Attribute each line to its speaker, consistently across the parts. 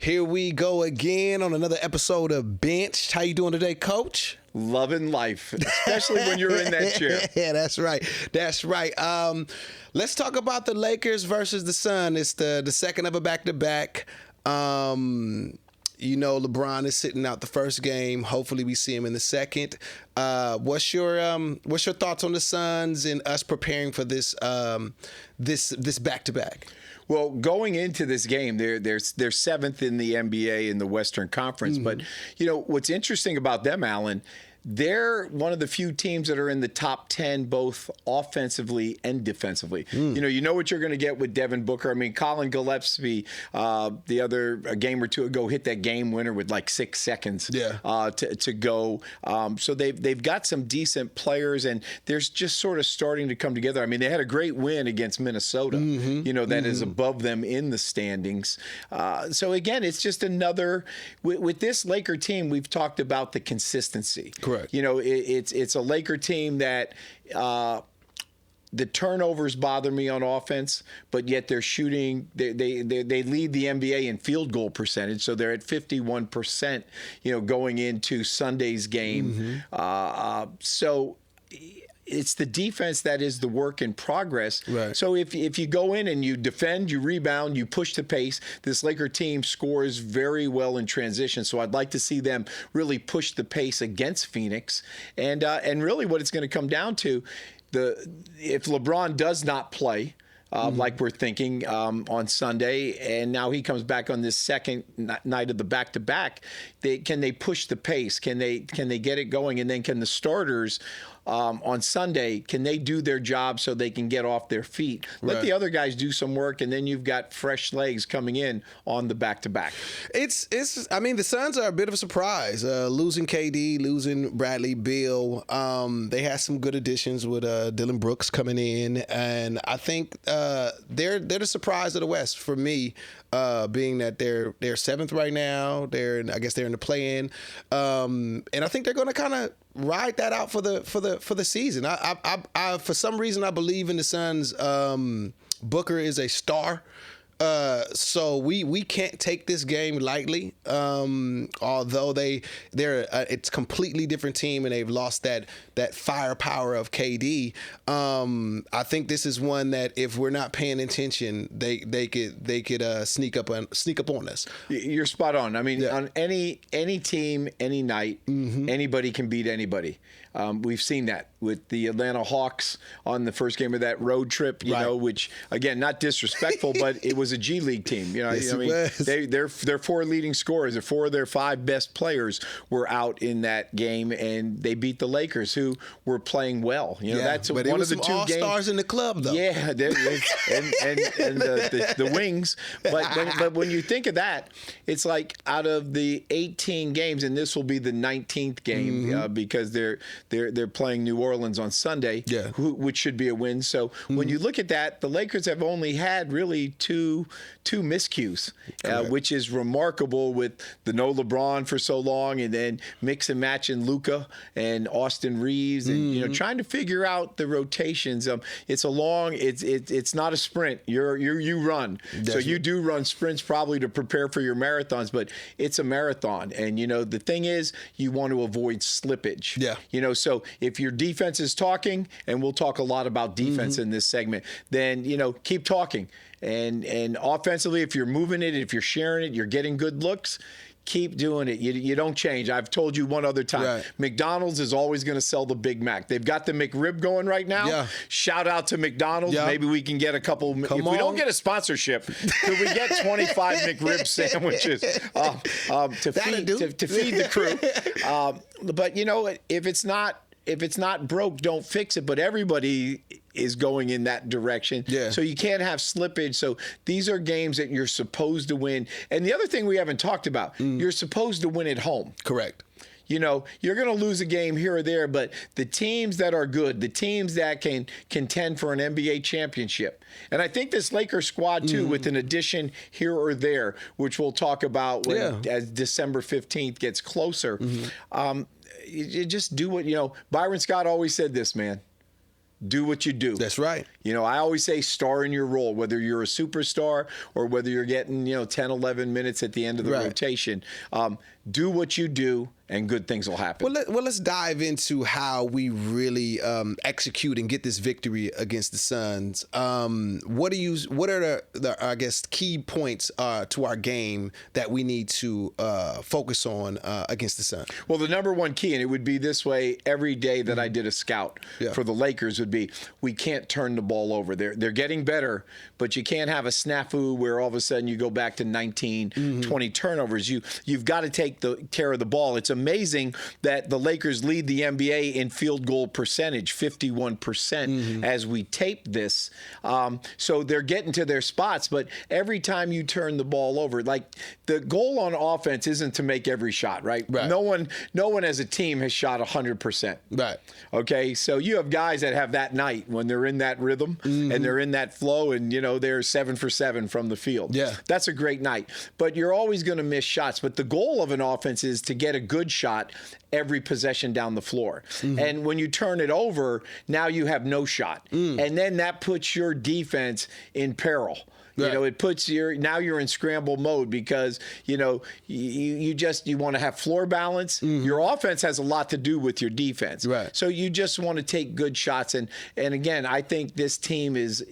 Speaker 1: Here we go again on another episode of Benched. How you doing today, Coach?
Speaker 2: Loving life, especially when you're in that chair.
Speaker 1: Yeah, that's right. That's right. Let's talk about the Lakers versus the Sun. It's the second of a back-to-back. LeBron is sitting out the first game. Hopefully, we see him in the second. What's your thoughts on the Suns and us preparing for this back-to-back?
Speaker 2: Well, going into this game, they're seventh in the NBA in the Western Conference. But what's interesting about them, Alan, they're one of the few teams that are in the top 10, both offensively and defensively. You know what you're going to get with Devin Booker. I mean, Colin Gillespie, a game or two ago, hit that game winner with like 6 seconds to go. So they've got some decent players, and they're just sort of starting to come together. I mean, they had a great win against Minnesota, that is above them in the standings. So, again, it's just another – with this Laker team, we've talked about the consistency.
Speaker 1: Correct.
Speaker 2: It's a Laker team that the turnovers bother me on offense, but yet they're shooting. They lead the NBA in field goal percentage, so they're at 51%. Going into Sunday's game. So it's the defense that is the work in progress.
Speaker 1: Right.
Speaker 2: So if you go in and you defend, you rebound, you push the pace, this Laker team scores very well in transition. So I'd like to see them really push the pace against Phoenix. And really what it's going to come down to, if LeBron does not play, like we're thinking on Sunday, and now he comes back on this second night of the back-to-back, can they push the pace? Can they get it going? And then can the starters on Sunday, can they do their job so they can get off their feet? Let the other guys do some work, and then you've got fresh legs coming in on the back-to-back.
Speaker 1: I mean, the Suns are a bit of a surprise. Losing KD, losing Bradley Beal. They had some good additions with Dylan Brooks coming in, and I think they're the surprise of the West for me, being that they're seventh right now. I guess they're in the play-in, and I think they're going to kind of ride that out for the season. I for some reason I believe in the Suns. Booker is a star. So we can't take this game lightly. Although it's a completely different team and they've lost that firepower of KD. I think this is one that if we're not paying attention, they could sneak up on us.
Speaker 2: You're spot on. I mean, on any team, any night, anybody can beat anybody. We've seen that with the Atlanta Hawks on the first game of that road trip, which, again, not disrespectful, but it was a G League team.
Speaker 1: Yes,
Speaker 2: their four leading scorers, 4 of their 5 best players were out in that game, and they beat the Lakers, who were playing well. That's
Speaker 1: but
Speaker 2: one
Speaker 1: of the 2 games. All-stars in the club, though.
Speaker 2: Yeah, and the wings. But when you think of that, it's like out of the 18 games, and this will be the 19th game because they're playing New Orleans on Sunday, which should be a win. So when you look at that, the Lakers have only had really two miscues, which is remarkable with the no LeBron for so long, and then mix and match in Luka and Austin Reaves, and trying to figure out the rotations. It's not a sprint. You run. Definitely. So you do run sprints probably to prepare for your marathons, but it's a marathon. And the thing is, you want to avoid slippage.
Speaker 1: Yeah.
Speaker 2: So if your defense is talking, and we'll talk a lot about defense in this segment, then keep talking. And offensively, if you're moving it, if you're sharing it, you're getting good looks, keep doing it. You don't change. I've told you one other time.
Speaker 1: Right.
Speaker 2: McDonald's is always going to sell the Big Mac. They've got the McRib going right now.
Speaker 1: Yeah.
Speaker 2: Shout out to McDonald's. Yeah. Maybe we can get a couple. We don't get a sponsorship, could we get 25 McRib sandwiches to feed the crew? But if it's not broke, don't fix it. But everybody is going in that direction.
Speaker 1: Yeah.
Speaker 2: So you can't have slippage. So these are games that you're supposed to win. And the other thing we haven't talked about, you're supposed to win at home.
Speaker 1: Correct.
Speaker 2: You're going to lose a game here or there, but the teams that are good, the teams that can contend for an NBA championship. And I think this Lakers squad, too, with an addition here or there, which we'll talk about as December 15th gets closer, you just do what, Byron Scott always said this, man. do what you do.
Speaker 1: That's right.
Speaker 2: You know, I always say star in your role, whether you're a superstar or whether you're getting, 10, 11 minutes at the end of the rotation. Do what you do, and good things will happen.
Speaker 1: Well, let's dive into how we really execute and get this victory against the Suns. What are the I guess key points to our game that we need to focus on against the Suns?
Speaker 2: Well, the number one key, and it would be this way every day that I did a scout for the Lakers, would be we can't turn the ball over. They're getting better, but you can't have a snafu where all of a sudden you go back to 19, 20 turnovers. You've got to take care of the ball. It's amazing that the Lakers lead the NBA in field goal percentage, 51% as we tape this. So they're getting to their spots, but every time you turn the ball over, like the goal on offense isn't to make every shot, right? No one as a team has shot 100%.
Speaker 1: Right.
Speaker 2: Okay, so you have guys that have that night when they're in that rhythm and they're in that flow, and they're 7 for 7 from the field.
Speaker 1: Yeah,
Speaker 2: that's a great night. But you're always going to miss shots. But the goal of an offense is to get a good shot every possession down the floor. And when you turn it over, now you have no shot, and then that puts your defense in peril. Right. It puts now you're in scramble mode because, you want to have floor balance. Your offense has a lot to do with your defense.
Speaker 1: Right.
Speaker 2: So you just want to take good shots. And again, I think this team is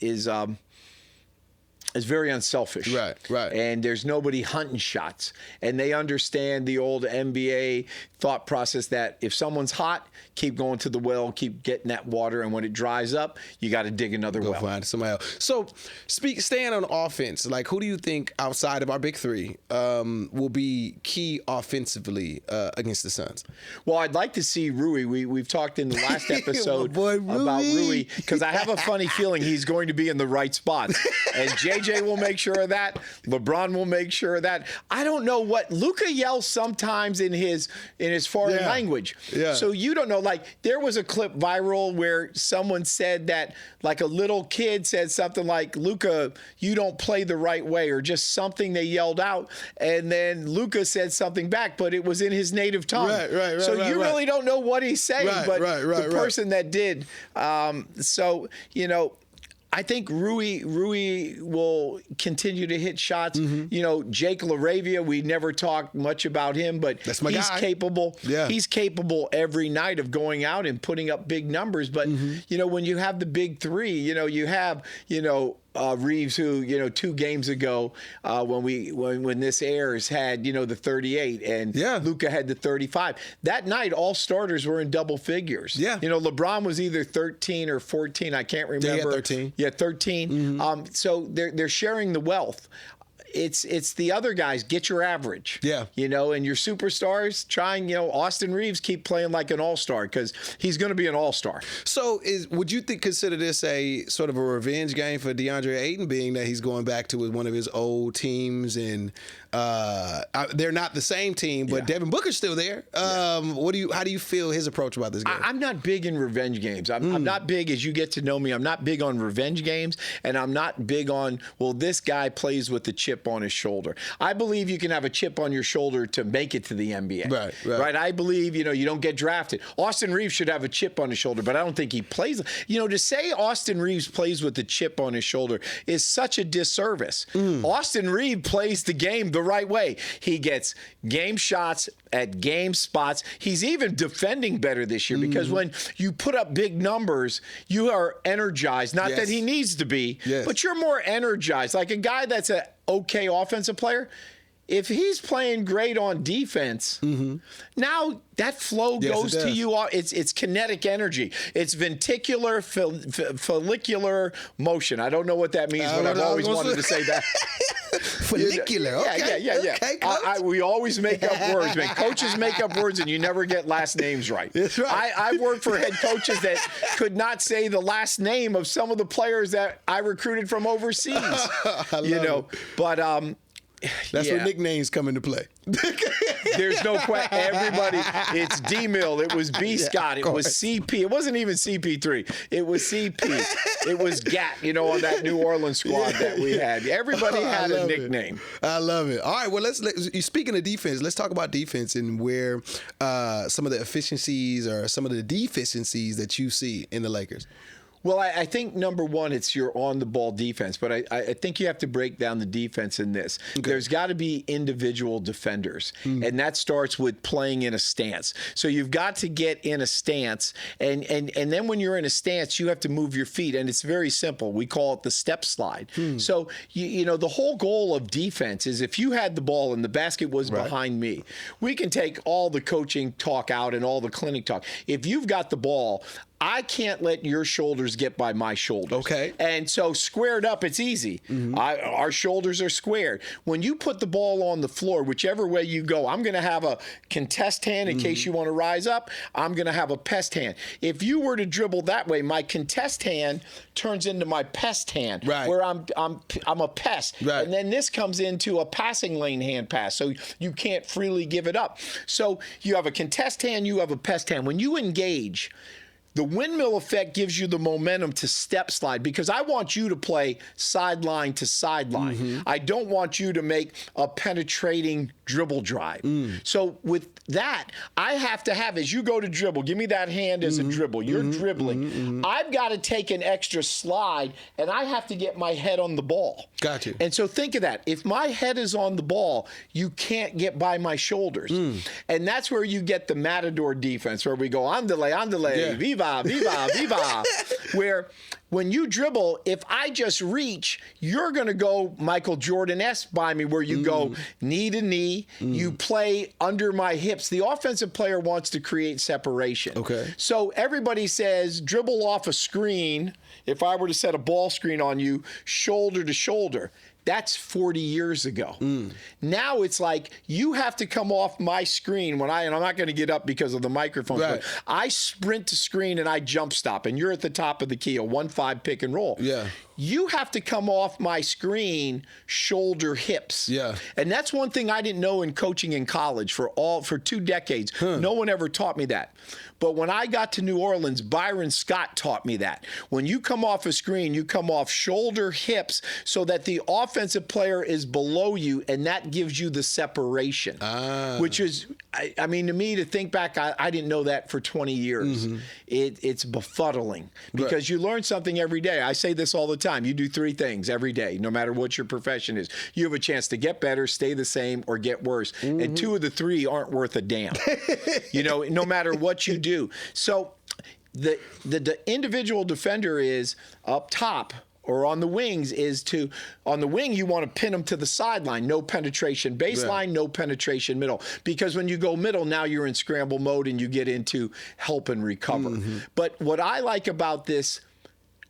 Speaker 2: very unselfish.
Speaker 1: Right.
Speaker 2: And there's nobody hunting shots. And they understand the old NBA thought process that if someone's hot, keep going to the well, keep getting that water, and when it dries up, you got to dig another well.
Speaker 1: Go find somebody else. So, staying on offense, like who do you think outside of our big three will be key offensively against the Suns?
Speaker 2: Well, I'd like to see Rui. We've talked in the last episode about Rui because I have a funny feeling he's going to be in the right spots. And JJ will make sure of that. LeBron will make sure of that. I don't know what Luka yells sometimes in his foreign language. Yeah. So you don't know. Like there was a clip viral where someone said that, like a little kid said something like, "Luka, you don't play the right way," or just something they yelled out, and then Luka said something back, but it was in his native tongue.
Speaker 1: Right.
Speaker 2: So you really don't know what he's saying, but the person that did. I think Rui will continue to hit shots. Jake LaRavia, we never talked much about him, but he's capable. Yeah. He's capable every night of going out and putting up big numbers. But, when you have the big three, you have, Reaves, who 2 games ago, when this airs, had the 38, and Luka had the 35. That night, all starters were in double figures. Yeah, LeBron was either 13 or 14. I can't remember.
Speaker 1: Yeah, 13.
Speaker 2: Yeah, 13. So they're sharing the wealth. It's the other guys, get your average. Yeah. And your superstars trying, Austin Reaves, keep playing like an all-star because he's going to be an all-star.
Speaker 1: So would you consider this a sort of a revenge game for DeAndre Ayton, being that he's going back to one of his old teams, and they're not the same team, but Devin Booker's still there. How do you feel his approach about this game?
Speaker 2: I'm not big in revenge games. I'm not big, as you get to know me, I'm not big on revenge games, and I'm not big on, this guy plays with the chip on his shoulder. I believe you can have a chip on your shoulder to make it to the NBA. Right. I believe, you don't get drafted. Austin Reaves should have a chip on his shoulder, but I don't think he plays. To say Austin Reaves plays with the chip on his shoulder is such a disservice. Austin Reaves plays the game the right way. He gets game shots at game spots. He's even defending better this year because when you put up big numbers, you are energized. Not that he needs to be, but you're more energized. Like a guy that's a okay offensive player, if he's playing great on defense, now that flow goes to you. It's kinetic energy. It's ventricular follicular motion. I don't know what that means, but I've always wanted to say that.
Speaker 1: Follicular. Okay.
Speaker 2: Okay, we always make up words, man. Coaches make up words, and you never get last names right.
Speaker 1: That's right.
Speaker 2: I worked for head coaches that could not say the last name of some of the players that I recruited from overseas.
Speaker 1: I love it.
Speaker 2: But
Speaker 1: that's where nicknames come into play.
Speaker 2: There's no question. Everybody, it's D-Mill. It was B. Scott. It was CP. It wasn't even CP3. It was CP. It was Gat, on that New Orleans squad that we had. Everybody had a nickname.
Speaker 1: I love it. All right, well, speaking of defense, let's talk about defense and where some of the efficiencies or some of the deficiencies that you see in the Lakers.
Speaker 2: Well, I think number one, it's your on-the-ball defense, but I think you have to break down the defense in this. Okay. There's got to be individual defenders, and that starts with playing in a stance. So you've got to get in a stance, and then when you're in a stance, you have to move your feet, and it's very simple. We call it the step slide. So, you know, the whole goal of defense is if you had the ball and the basket was behind me, we can take all the coaching talk out and all the clinic talk. If you've got the ball, I can't let your shoulders get by my shoulders.
Speaker 1: Okay.
Speaker 2: And so squared up, it's easy. Our shoulders are squared. When you put the ball on the floor, whichever way you go, I'm going to have a contest hand in case you want to rise up. I'm going to have a pest hand. If you were to dribble that way, my contest hand turns into my pest hand, where I'm a pest. And then this comes into a passing lane hand pass, so you can't freely give it up. So you have a contest hand, you have a pest hand. When you engage, the windmill effect gives you the momentum to step slide, because I want you to play sideline to sideline. I don't want you to make a penetrating dribble drive. So with that, I have to have, as you go to dribble, give me that hand as a dribble. You're dribbling. I've got to take an extra slide, and I have to get my head on the ball.
Speaker 1: Got you.
Speaker 2: And so think of that. If my head is on the ball, you can't get by my shoulders. And that's where you get the Matador defense, where we go, andale, viva, viva, viva. Where when you dribble, if I just reach, you're going to go Michael Jordan-esque by me, where you go knee to knee, you play under my hips. The offensive player wants to create separation. Okay. So everybody says dribble off a screen. If I were to set a ball screen on you, shoulder to shoulder. That's 40 years ago. Now it's like you have to come off my screen and I'm not going to get up because of the microphone. But I sprint to screen and I jump stop, and you're at the top of the key, a 1-5 pick and roll. Yeah. You have to come off my screen, shoulder, hips. Yeah. And that's one thing I didn't know in coaching in college for 2 decades. No one ever taught me that. But when I got to New Orleans, Byron Scott taught me that. When you come off a screen, you come off shoulder, hips, so that the offensive player is below you, and that gives you the separation. Which is, I mean, to me, to think back, I didn't know that for 20 years. It's befuddling, because you learn something every day. I say this all the time. You do 3 things every day, no matter what your profession is. You have a chance to get better, stay the same, or get worse. And 2 of the 3 aren't worth a damn. You know, no matter what you do. So the individual defender is up top, or on the wings on the wing, you want to pin them to the sideline. No penetration baseline, no penetration middle. Because when you go middle, now you're in scramble mode and you get into help and recover. But what I like about this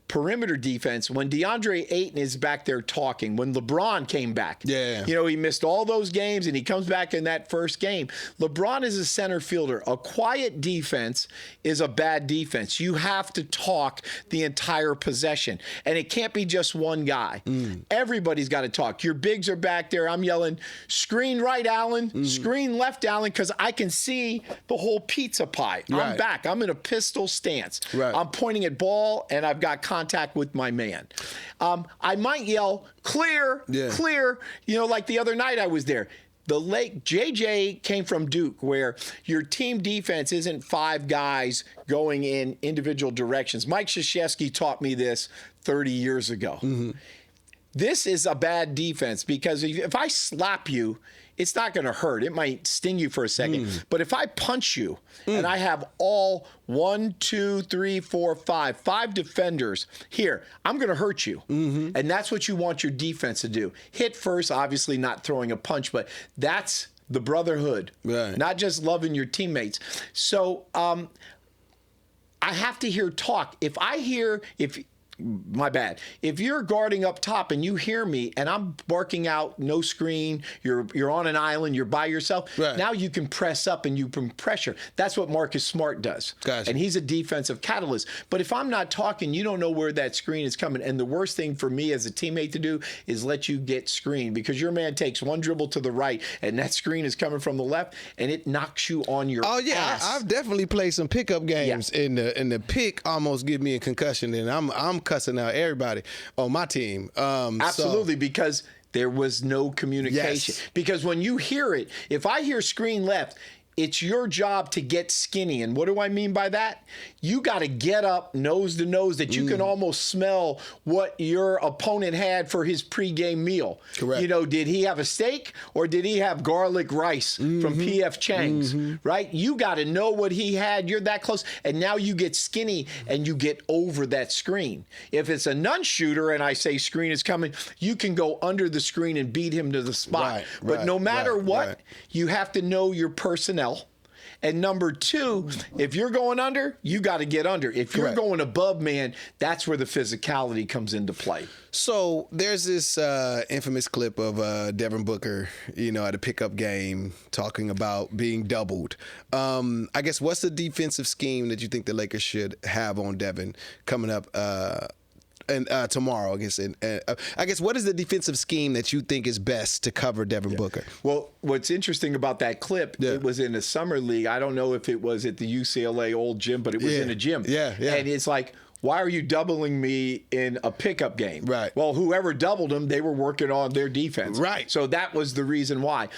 Speaker 2: perimeter defense, when DeAndre Ayton is back there talking, when LeBron came back, you know, he missed all those games and he comes back in that first game. LeBron is a center fielder. A quiet defense is a bad defense. You have to talk the entire possession, and it can't be just one guy. Everybody's got to talk. Your bigs are back there. I'm yelling, screen right, Allen, screen left, Allen, because I can see the whole pizza pie. I'm back. I'm in a pistol stance. I'm pointing at ball, and I've got contact with my man. I might yell, clear, clear, you know, like the other night I was there. JJ came from Duke, where your team defense isn't 5 guys going in individual directions. Mike Krzyzewski taught me this 30 years ago. This is a bad defense, because if I slap you, it's not going to hurt. It might sting you for a second. But if I punch you and I have all 1, 2, 3, 4, 5 defenders here, I'm going to hurt you. And that's what you want your defense to do. Hit first, obviously not throwing a punch, but that's the brotherhood, not just loving your teammates. So I have to hear talk. My bad. If you're guarding up top and you hear me and I'm barking out no screen, you're on an island, you're by yourself, now you can press up and you can pressure. That's what Marcus Smart does. And he's a defensive catalyst. But if I'm not talking, you don't know where that screen is coming. And the worst thing for me as a teammate to do is let you get screened, because your man takes one dribble to the right and that screen is coming from the left and it knocks you on your ass.
Speaker 1: I've definitely played some pickup games and the pick almost give me a concussion, and I'm cussing out everybody on my team.
Speaker 2: Absolutely, because there was no communication. Because when you hear it, if I hear screen left, it's your job to get skinny. And what do I mean by that? You got to get up nose to nose that you can almost smell what your opponent had for his pregame meal.
Speaker 1: Correct.
Speaker 2: You know, did he have a steak or did he have garlic rice from P.F. Chang's, right? You got to know what he had. You're that close. And now you get skinny and you get over that screen. If it's a non-shooter and I say screen is coming, you can go under the screen and beat him to the spot. But no matter what, you have to know your personnel. And number two, if you're going under, you got to get under. If you're going above, man, that's where the physicality comes into play.
Speaker 1: So there's this infamous clip of Devin Booker, you know, at a pickup game talking about being doubled. I guess what's the defensive scheme that you think the Lakers should have on Devin coming up and tomorrow, I guess. I guess what is the defensive scheme that you think is best to cover Devin Booker?
Speaker 2: Well, what's interesting about that clip, it was in a summer league. I don't know if it was at the UCLA old gym, but it was in a gym. And it's like, why are you doubling me in a pickup game?
Speaker 1: Right.
Speaker 2: Well, whoever doubled them, they were working on their defense.
Speaker 1: Right.
Speaker 2: So that was the reason why.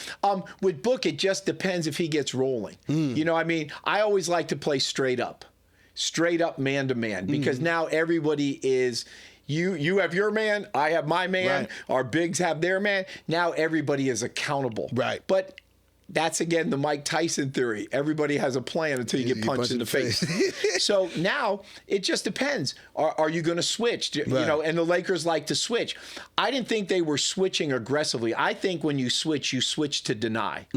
Speaker 2: With Book, it just depends if he gets rolling. You know, I mean, I always like to play straight up man-to-man, because now everybody is you have your man, I have my man, our bigs have their man. Now everybody is accountable. Right. But that's, again, the Mike Tyson theory. Everybody has a plan until you get punched in the face. So now it just depends. Are you going to switch? You know, and the Lakers like to switch. I didn't think they were switching aggressively. I think when you switch to deny.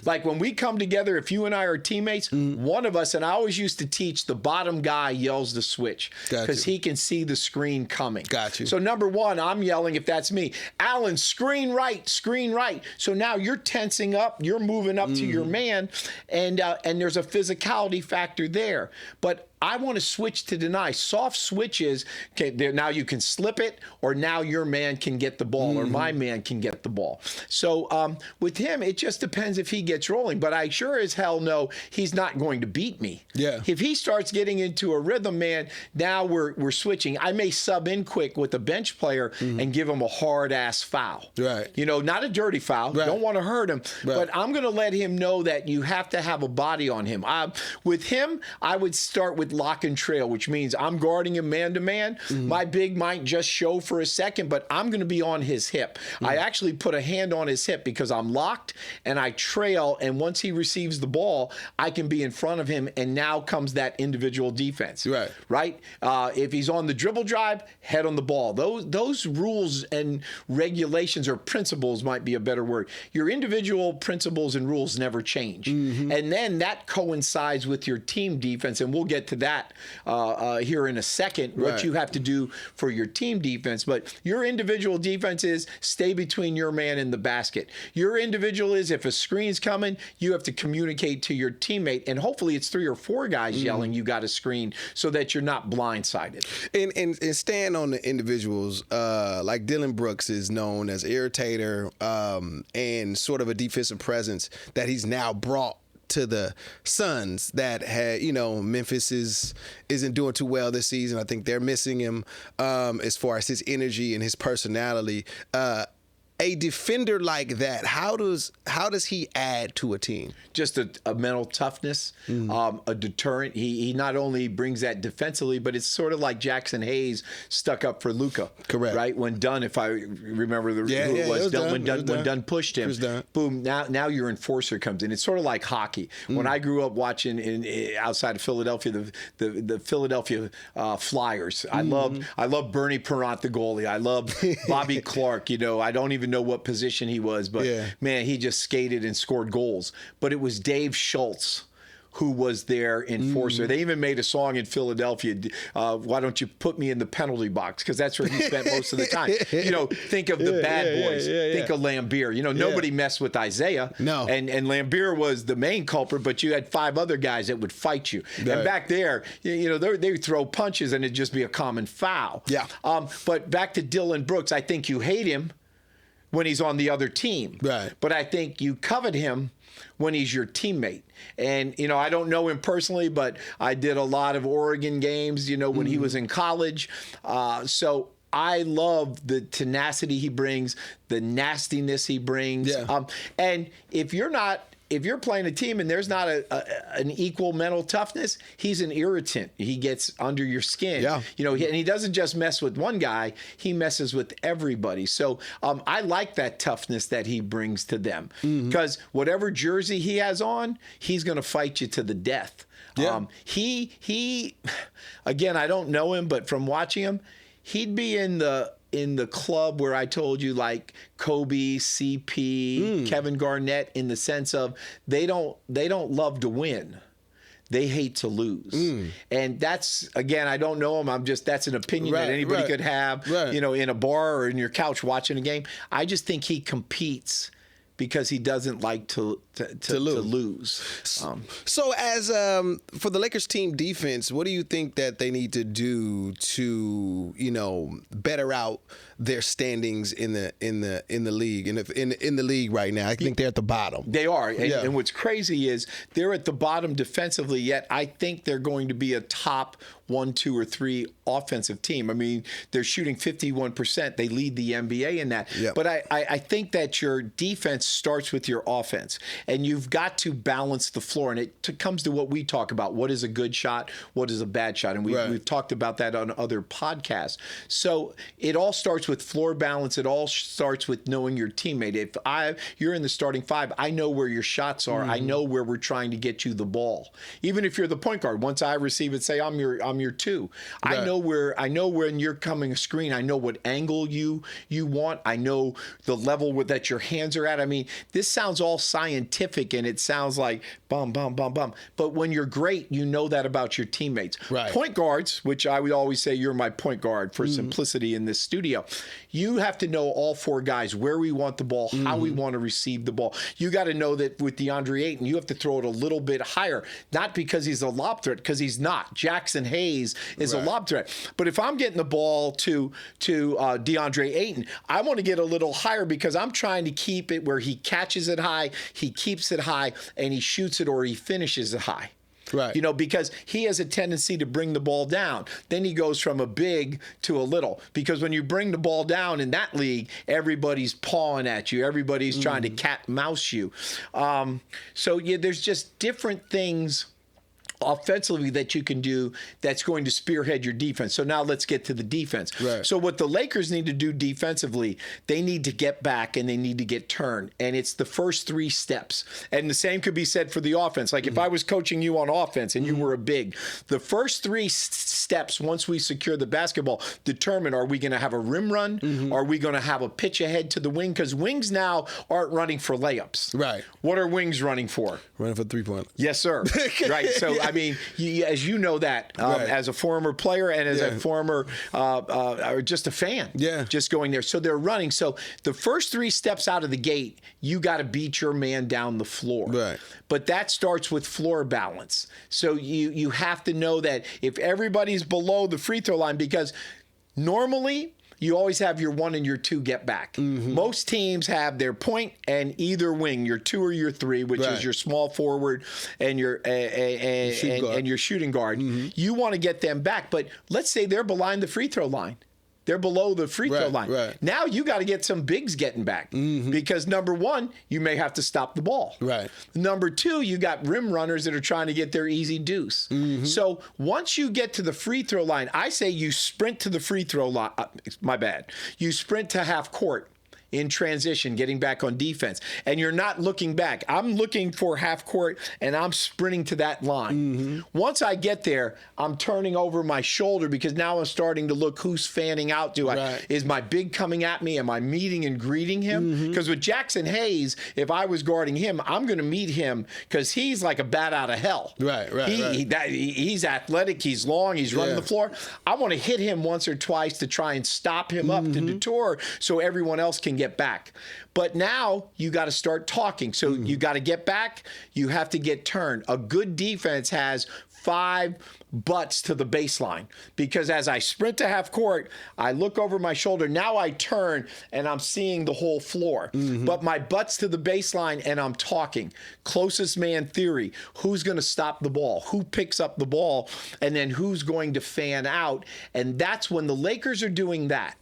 Speaker 2: Like when we come together, if you and I are teammates, one of us, and I always used to teach, the bottom guy yells the switch because he can see the screen coming. Got you. So number one, I'm yelling if that's me. Alan, screen right, screen right. So now you're tensing up, you're moving up to your man, and there's a physicality factor there. But I want to switch to deny. Soft switches, now you can slip it, or now your man can get the ball, or my man can get the ball. So with him, it just depends if he gets rolling. But I sure as hell know he's not going to beat me. Yeah. If he starts getting into a rhythm, man, now we're switching. I may sub in quick with a bench player and give him a hard-ass foul. Right. You know, not a dirty foul. Right. Don't want to hurt him. Right. But I'm going to let him know that you have to have a body on him. With him, I would start with lock and trail, which means I'm guarding him man-to-man. My big might just show for a second, but I'm going to be on his hip. I actually put a hand on his hip because I'm locked, and I trail, and once he receives the ball, I can be in front of him, and now comes that individual defense. Right? If he's on the dribble drive, head on the ball. Those rules and regulations, or principles might be a better word. Your individual principles and rules never change. And then that coincides with your team defense, and we'll get to that here in a second, what you have to do for your team defense. But your individual defense is stay between your man and the basket. Your individual is, if a screen's coming, you have to communicate to your teammate, and hopefully it's 3 or 4 guys yelling you got a screen so that you're not blindsided.
Speaker 1: And staying on the individuals, like Dillon Brooks is known as irritator and sort of a defensive presence that he's now brought to the Suns, that had, you know, Memphis isn't doing too well this season. I think they're missing him as far as his energy and his personality. A defender like that, how does he add to a team?
Speaker 2: Just a mental toughness, a deterrent. He not only brings that defensively, but it's sort of like Jackson Hayes stuck up for Luka. Correct. Right? When Dunn, if I remember who it was, when Dunn pushed him, boom, now your enforcer comes in. It's sort of like hockey. When I grew up watching outside of Philadelphia, the Philadelphia Flyers, I love Bernie Perrant, the goalie. I love Bobby Clark. You know, I don't even know what position he was, but man, he just skated and scored goals. But it was Dave Schultz who was their enforcer. They even made a song in Philadelphia, why don't you put me in the penalty box? Because that's where he spent most of the time. You know, think of the bad boys. Think of Lambeer. You know, nobody messed with Isaiah. No. And Lambeer was the main culprit, but you had 5 other guys that would fight you. Right. And back there, you know, they would throw punches and it'd just be a common foul. Yeah. But back to Dillon Brooks, I think you hate him when he's on the other team. Right. But I think you covet him when he's your teammate. And, you know, I don't know him personally, but I did a lot of Oregon games, you know, when he was in college. So I love the tenacity he brings, the nastiness he brings. Yeah. And if you're not if you're playing a team and there's not an equal mental toughness, he's an irritant. He gets under your skin.
Speaker 1: Yeah.
Speaker 2: And he doesn't just mess with one guy, he messes with everybody. So I like that toughness that he brings to them, because whatever jersey he has on, he's going to fight you to the death.
Speaker 1: Yeah.
Speaker 2: He again, I don't know him, but from watching him, he'd be in the club where I told you, like Kobe, CP, Kevin Garnett, in the sense of they don't love to win. They hate to lose. And that's, again, I don't know him. That's an opinion that anybody could have, in a bar or in your couch watching a game. I just think he competes because he doesn't like to lose.
Speaker 1: So as for the Lakers team defense, what do you think that they need to do to better out their standings in the league, and in the league right now? I think they're at the bottom.
Speaker 2: They are, and what's crazy is they're at the bottom defensively. Yet I think they're going to be a top 1, 2, or 3 offensive team. I mean, they're shooting 51%. They lead the NBA in that. Yep. But I think that your defense starts with your offense, and you've got to balance the floor. And it comes to what we talk about: what is a good shot, what is a bad shot, and we've talked about that on other podcasts. So it all starts with floor balance. It all starts with knowing your teammate. If you're in the starting 5, I know where your shots are. I know where we're trying to get you the ball. Even if you're the point guard, once I receive it, say I'm your 2. Right. I know when you're coming a screen. I know what angle you want. I know the level that your hands are at. I mean, this sounds all scientific and it sounds like bum, bum, bum, bum. But when you're great, you know that about your teammates. Right. Point guards, which I would always say you're my point guard for simplicity in this studio. You have to know all 4 guys, where we want the ball, how we want to receive the ball. You got to know that with DeAndre Ayton, you have to throw it a little bit higher, not because he's a lob threat, because he's not. Jackson Hayes is a lob threat. But if I'm getting the ball to DeAndre Ayton, I want to get a little higher because I'm trying to keep it where he catches it high, he keeps it high, and he shoots it or he finishes it high. Right. Because he has a tendency to bring the ball down. Then he goes from a big to a little. Because when you bring the ball down in that league, everybody's pawing at you. Everybody's trying to cat mouse you. There's just different things offensively that you can do that's going to spearhead your defense. So now let's get to the defense. Right. So what the Lakers need to do defensively, they need to get back and they need to get turned. And it's the first 3 steps. And the same could be said for the offense. Like if I was coaching you on offense and you were a big, the first 3 steps, once we secure the basketball, determine, are we going to have a rim run? Are we going to have a pitch ahead to the wing? Because wings now aren't running for layups. Right. What are wings running for?
Speaker 1: Running for 3-point.
Speaker 2: Yes, sir. Right. So, I mean, as you know that, as a former player and as a former, or just a fan, just going there. So they're running. So the first 3 steps out of the gate, you got to beat your man down the floor. Right. But that starts with floor balance. So you have to know that if everybody's below the free throw line, because normally you always have your 1 and your 2 get back. Most teams have their point and either wing, your 2 or your 3, which is your small forward and your your shooting guard. You want to get them back, but let's say they're behind the free throw line. They're below the free throw line. Right. Now you got to get some bigs getting back because number 1, you may have to stop the ball. Right. Number 2, you got rim runners that are trying to get their easy deuce. So once you get to the free throw line, I say you sprint to the free throw line. My bad. You sprint to half court in transition, getting back on defense. And you're not looking back. I'm looking for half court, and I'm sprinting to that line. Once I get there, I'm turning over my shoulder because now I'm starting to look who's fanning out. Is my big coming at me? Am I meeting and greeting him? Because with Jackson Hayes, if I was guarding him, I'm going to meet him because he's like a bat out of hell. He's athletic. He's long. He's running the floor. I want to hit him once or twice to try and stop him up to detour so everyone else can get back. But now you got to start talking. So you got to get back. You have to get turned. A good defense has 5 butts to the baseline because as I sprint to half court, I look over my shoulder. Now I turn and I'm seeing the whole floor. But my butt's to the baseline and I'm talking. Closest man theory. Who's going to stop the ball? Who picks up the ball? And then who's going to fan out? And that's when the Lakers are doing that.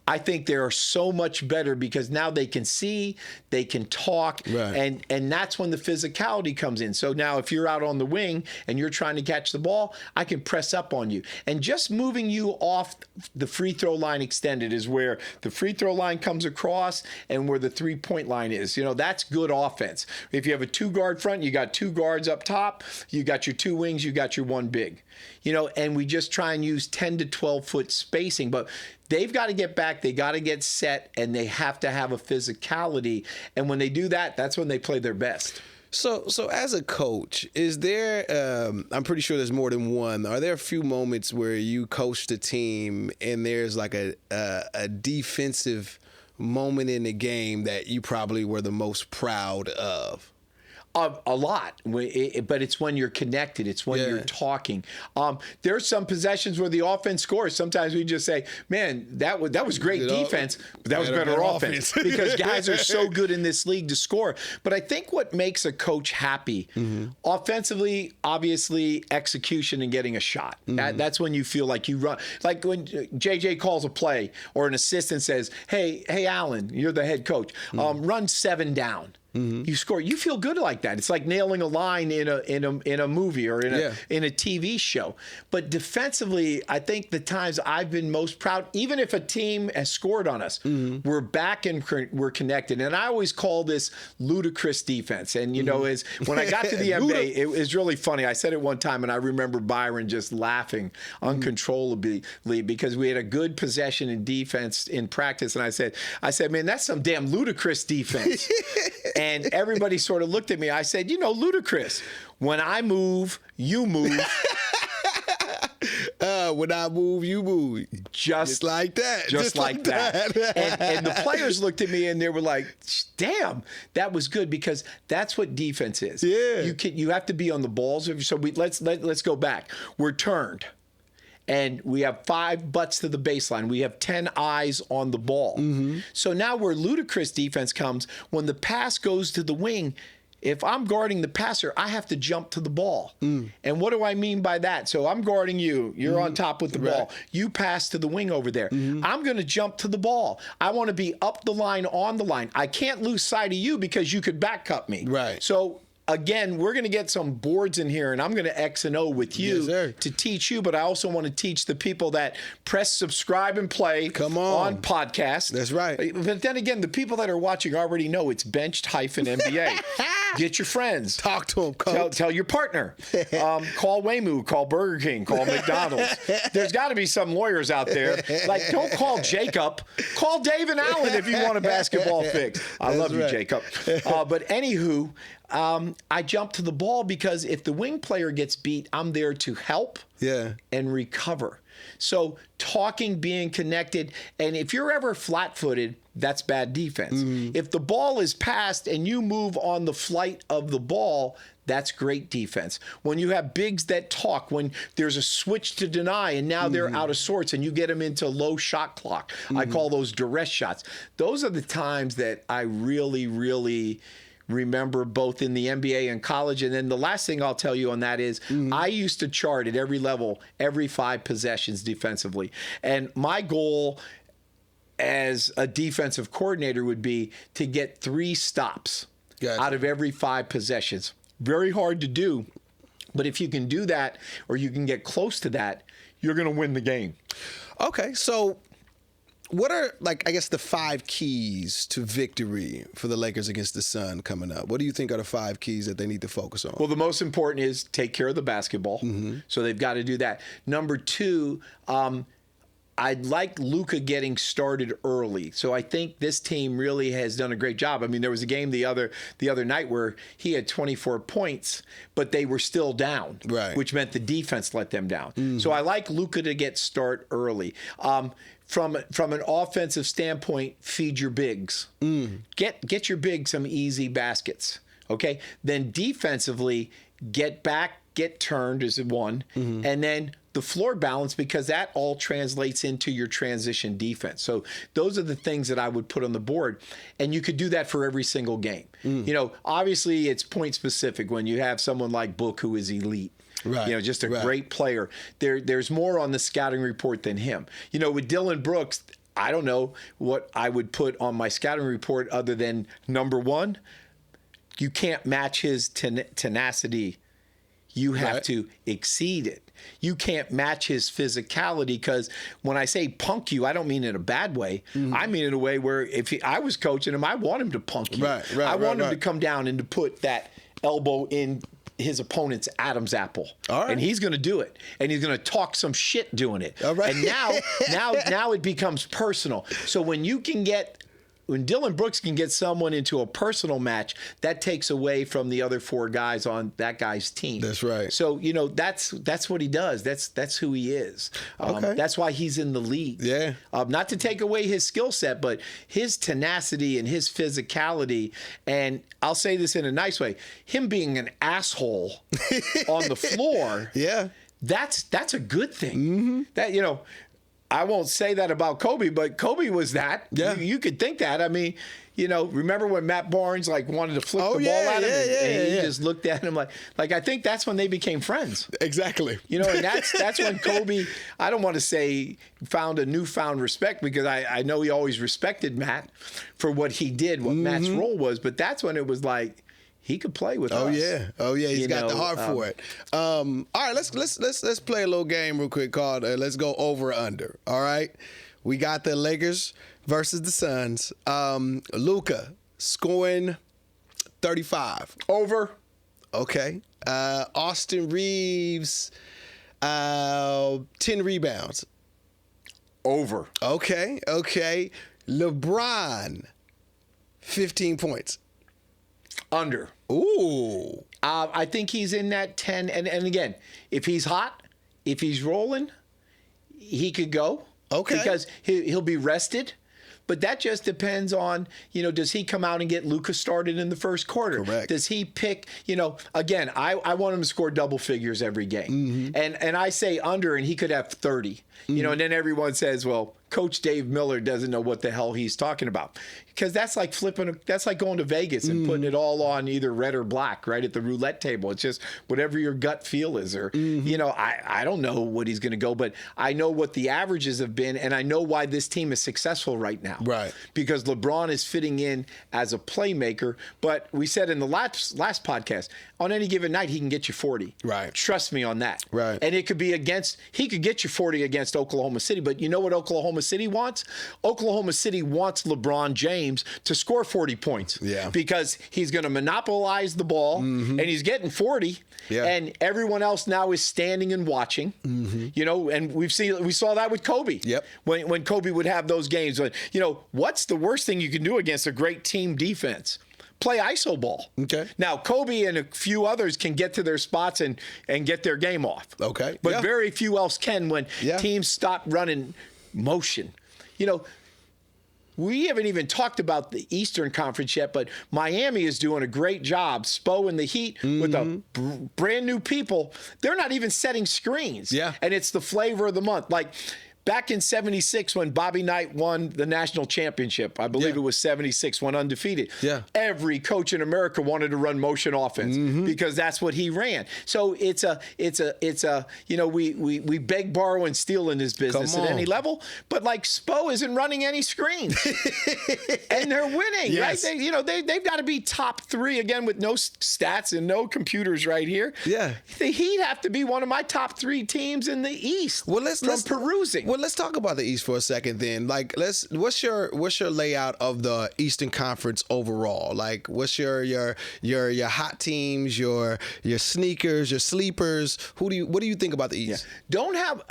Speaker 2: I think they are so much better because now they can see, they can talk, and that's when the physicality comes in. So now if you're out on the wing and you're trying to catch the ball, I can press up on you. And just moving you off the free throw line extended is where the free throw line comes across and where the three-point line is. That's good offense. If you have a two-guard front, you got two guards up top, you got your two wings, you got your one big. And we just try and use 10 to 12-foot spacing. But they've got to get back, they got to get set, and they have to have a physicality. And when they do that, that's when they play their best.
Speaker 1: So as a coach, is there, I'm pretty sure there's more than one, are there a few moments where you coached a team and there's like a defensive moment in the game that you probably were the most proud of?
Speaker 2: A lot, but it's when you're connected. It's when you're talking. There's some possessions where the offense scores. Sometimes we just say, man, that was great defense, but that was better offense. Because guys are so good in this league to score. But I think what makes a coach happy, offensively, obviously, execution and getting a shot. That's when you feel like you run. Like when JJ calls a play or an assistant says, hey, Allen, you're the head coach, run 7 down. You score. You feel good like that. It's like nailing a line in a movie or in a TV show. But defensively, I think the times I've been most proud, even if a team has scored on us, we're back and we're connected. And I always call this ludicrous defense. And is when I got to the NBA, it was really funny. I said it one time, and I remember Byron just laughing uncontrollably because we had a good possession in defense in practice. And I said, man, that's some damn ludicrous defense. And everybody sort of looked at me. I said, ludicrous. When I move, you move.
Speaker 1: When I move, you move. Just like that.
Speaker 2: Just like that. And the players looked at me and they were like, damn, that was good, because that's what defense is. Yeah. You have to be on the balls. So let's go back. We're turned. And we have 5 butts to the baseline. We have 10 eyes on the ball. So now where ludicrous defense comes, when the pass goes to the wing, if I'm guarding the passer, I have to jump to the ball. And what do I mean by that? So I'm guarding you. You're on top with the ball. You pass to the wing over there. I'm going to jump to the ball. I want to be up the line, on the line. I can't lose sight of you because you could back cut me. So again, we're going to get some boards in here, and I'm going to X and O with you to teach you, but I also want to teach the people that press subscribe and play on podcast.
Speaker 1: That's right.
Speaker 2: But then again, the people that are watching already know it's benched-NBA. Get your friends.
Speaker 1: Talk to them, coach.
Speaker 2: Tell your partner. Call Waymo, call Burger King, call McDonald's. There's got to be some lawyers out there. Like, don't call Jacob. Call Dave and Allen if you want a basketball fix. I love you, Jacob. But anywho, I jump to the ball because if the wing player gets beat, I'm there to help and recover. So talking, being connected, and if you're ever flat-footed, that's bad defense. If the ball is passed and you move on the flight of the ball, that's great defense. When you have bigs that talk, when there's a switch to deny and now they're out of sorts and you get them into low shot clock, I call those duress shots. Those are the times that I really, really remember, both in the NBA and college. And then the last thing I'll tell you on that is I used to chart at every level, every 5 possessions defensively. And my goal as a defensive coordinator would be to get 3 stops out of every 5 possessions. Very hard to do, but if you can do that, or you can get close to that, you're going to win the game.
Speaker 1: Okay, so what are, I guess, the 5 keys to victory for the Lakers against the Sun coming up? What do you think are the 5 keys that they need to focus on?
Speaker 2: Well, the most important is take care of the basketball. So they've got to do that. Number 2, I'd like Luka getting started early. So I think this team really has done a great job. I mean, there was a game the other night where he had 24 points, but they were still down, which meant the defense let them down. So I like Luka to get start early. From an offensive standpoint, feed your bigs. Get your bigs some easy baskets. Okay? Then defensively, get back, get turned is 1, and then the floor balance, because that all translates into your transition defense. So those are the things that I would put on the board, and you could do that for every single game. Obviously it's point specific when you have someone like Book who is elite. Just a great player. There's more on the scouting report than him. With Dylan Brooks, I don't know what I would put on my scouting report other than number one, you can't match his tenacity. You have to exceed it. You can't match his physicality, because when I say punk you, I don't mean in a bad way. I mean in a way where if I was coaching him, I want him to punk you. I want him to come down and to put that elbow in his opponent's Adam's apple. All right. And he's going to do it. And he's going to talk some shit doing it. All right. And now it becomes personal. So when Dillon Brooks can get someone into a personal match, that takes away from the other four guys on that guy's team.
Speaker 1: That's right.
Speaker 2: So, that's what he does. That's who he is. Okay. That's why he's in the league. Yeah. Not to take away his skill set, but his tenacity and his physicality. And I'll say this in a nice way, him being an asshole on the floor. Yeah. That's a good thing. Mm-hmm. That, I won't say that about Kobe, but Kobe was that. Yeah. You could think that. I mean, remember when Matt Barnes wanted to flick the ball at him and he just looked at him like I think that's when they became friends. Exactly. And that's when Kobe, I don't want to say found a newfound respect, because I know he always respected Matt for what he did, what Matt's role was, but that's when it was like, he could play with us. Oh yeah, he's got the heart for it. All
Speaker 1: right, let's play a little game real quick called let's go over or under. All right, we got the Lakers versus the Suns. Luka scoring 35.
Speaker 2: Over.
Speaker 1: Okay. Austin Reaves 10 rebounds.
Speaker 2: Over.
Speaker 1: Okay. LeBron 15 points.
Speaker 2: Under.
Speaker 1: Ooh.
Speaker 2: I think he's in that 10. And again, if he's hot, if he's rolling, he could go. Okay. Because he'll be rested. But that just depends on, does he come out and get Luka started in the first quarter? Correct. Does he pick, again, I want him to score double figures every game. Mm-hmm. And I say under, and he could have 30. And then everyone says, well, Coach Dave Miller doesn't know what the hell he's talking about. Because that's like going to Vegas and putting it all on either red or black, right, at the roulette table. It's just whatever your gut feel is. Or, I don't know what he's going to go, but I know what the averages have been, and I know why this team is successful right now. Right. Because LeBron is fitting in as a playmaker. But we said in the last podcast, on any given night, he can get you 40. Right. Trust me on that. Right. And it could be he could get you 40 against Oklahoma City, but you know what Oklahoma City wants? Oklahoma City wants LeBron James to score 40 points. Yeah. Because he's going to monopolize the ball, and he's getting 40. Yeah. And everyone else now is standing and watching. Mm-hmm. And we saw that with Kobe. Yep. When Kobe would have those games. What's the worst thing you can do against a great team defense? Play iso ball. Okay. Now, Kobe and a few others can get to their spots and get their game off. Okay. But very few else can when teams stop running motion. We haven't even talked about the Eastern Conference yet, but Miami is doing a great job. Spo and the Heat with the brand new people. They're not even setting screens. Yeah. And it's the flavor of the month. Like, back in 76 when Bobby Knight won the national championship, I believe it was 76, went undefeated. Yeah. Every coach in America wanted to run motion offense because that's what he ran. So it's a we beg, borrow, and steal in this business at any level. But like Spo isn't running any screens. And they're winning, right? They've got to be top 3 again with no stats and no computers right here. Yeah. The Heat have to be one of my top 3 teams in the East. Well, let's perusing.
Speaker 1: Well, let's talk about the East for a second then. Like, what's your layout of the Eastern Conference overall? Like, what's your hot teams, your sneakers, your sleepers? What do you think about the East?
Speaker 2: Yeah. Don't have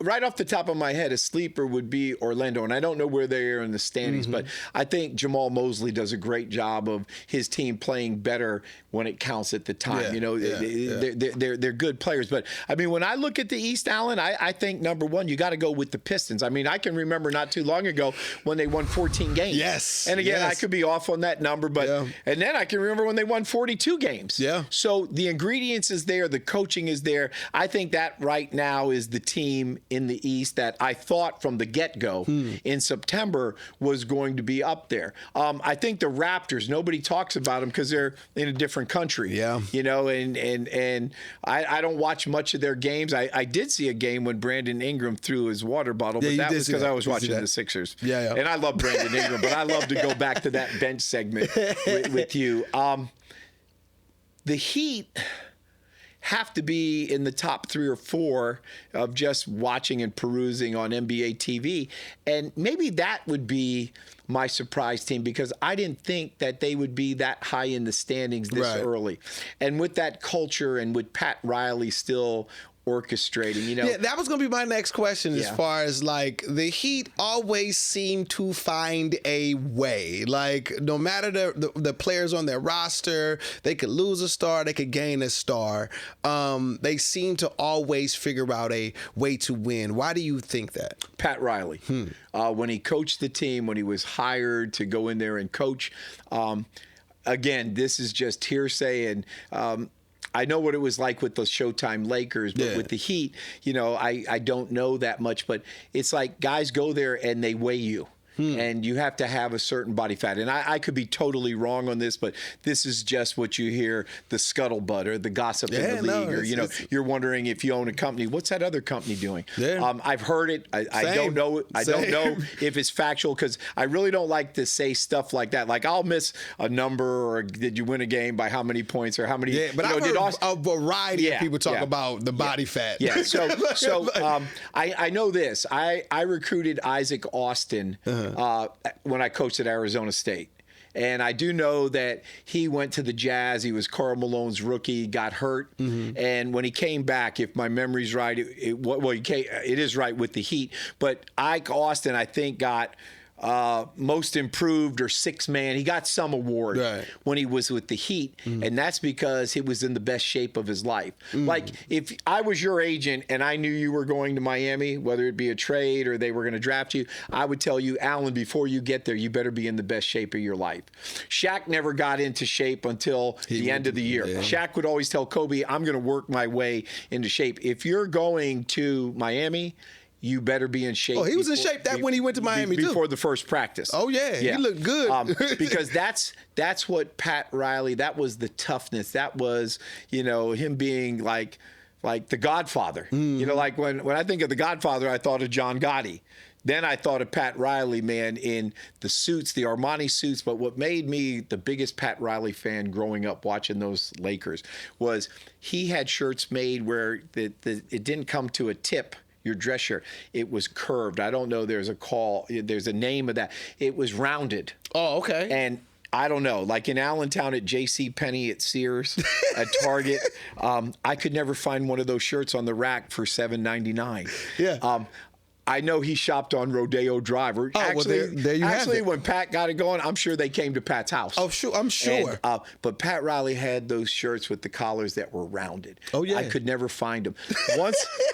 Speaker 2: right off the top of my head, a sleeper would be Orlando, and I don't know where they are in the standings, but I think Jamal Mosley does a great job of his team playing better when it counts at the time. They're good players, but I mean, when I look at the East, Allen, I think number one, you got to go with the Pistons. I mean, I can remember not too long ago when they won 14 games. Yes. And again, I could be off on that number, but and then I can remember when they won 42 games. Yeah. So the ingredients is there, the coaching is there. I think that right now is the team in the East that I thought from the get-go in September was going to be up there. I think the Raptors, nobody talks about them because they're in a different country. Yeah. And I don't watch much of their games. I did see a game when Brandon Ingram threw through his water bottle, but that was because I was watching the Sixers.
Speaker 1: Yeah.
Speaker 2: And I love Brandon Ingram, but I love to go back to that bench segment with you. The Heat have to be in the top 3 or 4 of just watching and perusing on NBA TV. And maybe that would be my surprise team, because I didn't think that they would be that high in the standings this early. And with that culture and with Pat Riley still orchestrating,
Speaker 1: Yeah, that was going to be my next question as far as, like, the Heat always seem to find a way. Like, no matter the players on their roster, they could lose a star, they could gain a star. They seem to always figure out a way to win. Why do you think that?
Speaker 2: Pat Riley. When he coached the team, when he was hired to go in there and coach, again, this is just hearsay, and I know what it was like with the Showtime Lakers, but with the Heat, I don't know that much. But it's like guys go there and they weigh you. And you have to have a certain body fat. And I could be totally wrong on this, but this is just what you hear, the scuttlebutt or the gossip in the league. Or, you're wondering if you own a company, what's that other company doing? I've heard it. I don't know. I don't know if it's factual, because I really don't like to say stuff like that. Like, I'll miss a number, or did you win a game by how many points, or how many.
Speaker 1: Yeah, but I've heard a variety of people talk about the body fat.
Speaker 2: Yeah. So I know this. I recruited Isaac Austin when I coached at Arizona State. And I do know that he went to the Jazz. He was Karl Malone's rookie, got hurt. And when he came back, if my memory's right, it is right with the Heat. But Ike Austin, I think, got most improved or sixth man. He got some award when he was with the Heat, and that's because he was in the best shape of his life. Like, if I was your agent and I knew you were going to Miami, whether it be a trade or they were going to draft you, I would tell you, Allen, before you get there, you better be in the best shape of your life. Shaq never got into shape until the end of the year. Shaq would always tell Kobe, I'm going to work my way into shape. If you're going to Miami, you better be in shape.
Speaker 1: Oh, he was in shape when he went to Miami too.
Speaker 2: Before the first practice.
Speaker 1: Oh yeah. He looked good.
Speaker 2: Because that's what Pat Riley. That was the toughness. That was him being like the Godfather. Like when I think of the Godfather, I thought of John Gotti. Then I thought of Pat Riley, man, in the suits, the Armani suits. But what made me the biggest Pat Riley fan growing up watching those Lakers was he had shirts made where it didn't come to a tip. Your dress shirt, it was curved. I don't know. There's a name of that. It was rounded.
Speaker 1: Oh, okay.
Speaker 2: And I don't know, like in Allentown at J.C. Penney, at Sears, at Target, I could never find one of those shirts on the rack for $7.99.
Speaker 1: Yeah.
Speaker 2: I know he shopped on Rodeo Drive. Actually, when Pat got it going, I'm sure they came to Pat's house.
Speaker 1: Oh, sure, I'm sure.
Speaker 2: But Pat Riley had those shirts with the collars that were rounded.
Speaker 1: Oh yeah.
Speaker 2: I could never find them.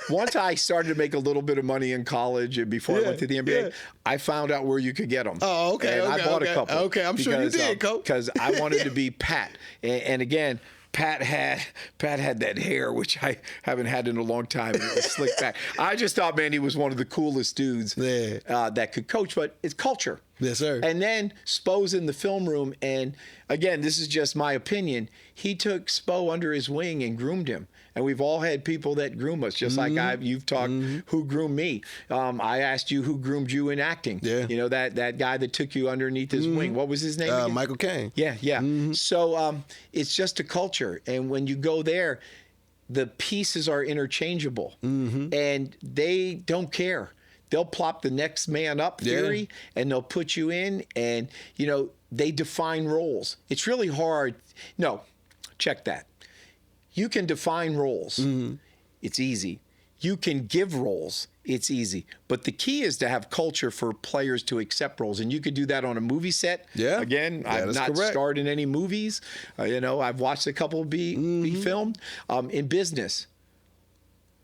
Speaker 2: Once I started to make a little bit of money in college and before I went to the NBA, I found out where you could get them.
Speaker 1: Oh, okay.
Speaker 2: And I bought a couple.
Speaker 1: Okay, I'm sure you did, Coach.
Speaker 2: Because I wanted to be Pat. And again, Pat had that hair, which I haven't had in a long time. It was slicked back. I just thought, man, he was one of the coolest dudes that could coach. But it's culture.
Speaker 1: Yes, sir.
Speaker 2: And then Spo's in the film room. And again, this is just my opinion. He took Spo under his wing and groomed him. And we've all had people that groom us, just like you've talked who groomed me. I asked you who groomed you in acting.
Speaker 1: Yeah.
Speaker 2: That guy that took you underneath his wing. What was his name again?
Speaker 1: Michael Caine.
Speaker 2: Yeah. So it's just a culture. And when you go there, the pieces are interchangeable. And they don't care. They'll plop the next man up theory, and they'll put you in, and, they define roles. It's really hard. No, check that. You can define roles. It's easy. You can give roles. It's easy. But the key is to have culture for players to accept roles. And you could do that on a movie set.
Speaker 1: Yeah.
Speaker 2: Again, I've not starred in any movies. I've watched a couple be filmed. In business,